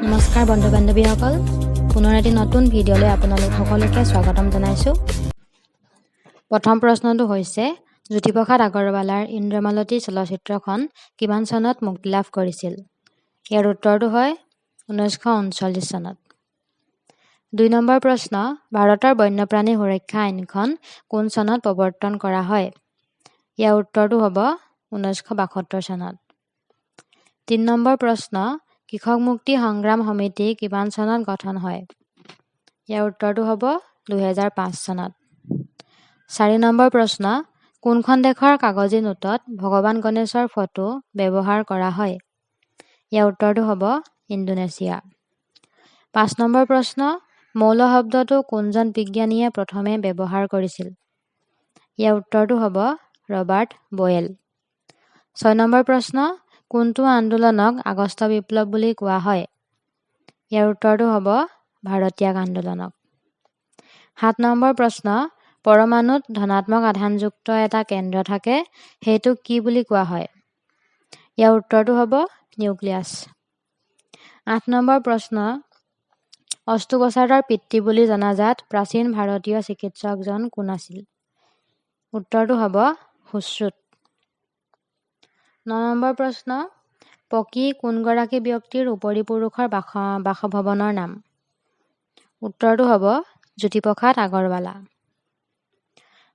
নমস্কাৰ বন্ধু বান্ধৱীসকল, পুনৰ এটি নতুন ভিডিঅ'লৈ আপোনালোক সকলোকে স্বাগতম জনাইছোঁ। প্ৰথম প্ৰশ্নটো হৈছে জ্যোতিপ্ৰসাদ আগৰৱালাৰ ইন্দ্ৰমালতী চলচ্চিত্ৰখন কিমান চনত মুক্তি লাভ কৰিছিল? ইয়াৰ উত্তৰটো হয় 1939 চনত। 2 নম্বৰ প্ৰশ্ন, ভাৰতৰ বন্যপ্ৰাণী সুৰক্ষা আইনখন কোন চনত প্ৰৱৰ্তন কৰা হয়? ইয়াৰ উত্তৰটো হ'ব 1972 চনত। 3 নম্বৰ প্ৰশ্ন, কৃষক মুক্তি সংগ্ৰাম সমিতি কিমান চনত গঠন হয়? ইয়াৰ উত্তৰটো হ'ব 2005 চনত। 4 নম্বৰ প্ৰশ্ন, কোনখন দেশৰ কাগজী নোটত ভগৱান গণেশৰ ফটো ব্যৱহাৰ কৰা হয়? ইয়াৰ উত্তৰটো হ'ব ইণ্ডোনেছিয়া। 5 নম্বৰ প্ৰশ্ন, মৌল শব্দটো কোনজন বিজ্ঞানীয়ে প্ৰথমে ব্যৱহাৰ কৰিছিল? ইয়াৰ উত্তৰটো হ'ব ৰবাৰ্ট বয়েল। 6 নম্বৰ প্ৰশ্ন, কোনটো আন্দোলনক আগষ্ট বিপ্লৱ বুলি কোৱা হয়? ইয়াৰ উত্তৰটো হ'ব ভাৰতীয়াগ আন্দোলনক। 7 নম্বৰ প্ৰশ্ন, পৰমাণুত ধনাত্মক আধানযুক্ত এটা কেন্দ্ৰ থাকে, সেইটোক কি বুলি কোৱা হয়? ইয়াৰ উত্তৰটো হ'ব নিউক্লিয়াছ। 8 নম্বৰ প্ৰশ্ন, অস্ত্ৰোপচাৰৰ পিতৃ বুলি জনাজাত প্ৰাচীন ভাৰতীয় চিকিৎসকজন কোন আছিল? উত্তৰটো হ'ব সুশ্ৰুত। 9 নম্বৰ প্ৰশ্ন, পকী কোনগৰাকী ব্যক্তিৰ উপৰিপুৰুষৰ বাসভৱনৰ নাম? উত্তৰটো হ'ব জ্যোতিপ্ৰসাদ আগৰৱালা।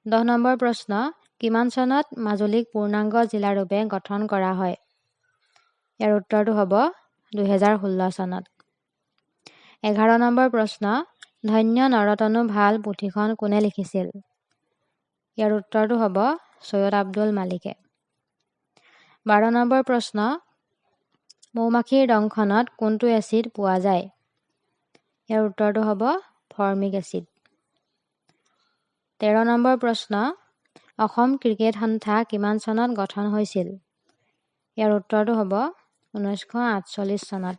10 নম্বৰ প্ৰশ্ন, কিমান চনত মাজুলীক পূৰ্ণাংগ জিলাৰূপে গঠন কৰা হয়? ইয়াৰ উত্তৰটো হ'ব 2016 চনত। 11 নম্বৰ প্ৰশ্ন, ধন্য নৰতনু ভাল পুথিখন কোনে লিখিছিল? ইয়াৰ উত্তৰটো হ'ব চৈয়দ আব্দুল মালিকে। 12 নম্বৰ প্ৰশ্ন, মৌমাখিৰ দংশনত কোনটো এচিড পোৱা যায়? ইয়াৰ উত্তৰটো হ'ব ফৰ্মিক এচিড। 13 নম্বৰ প্ৰশ্ন, অসম ক্ৰিকেট সন্থা কিমান চনত গঠন হৈছিল? ইয়াৰ উত্তৰটো হ'ব 1948 চনত।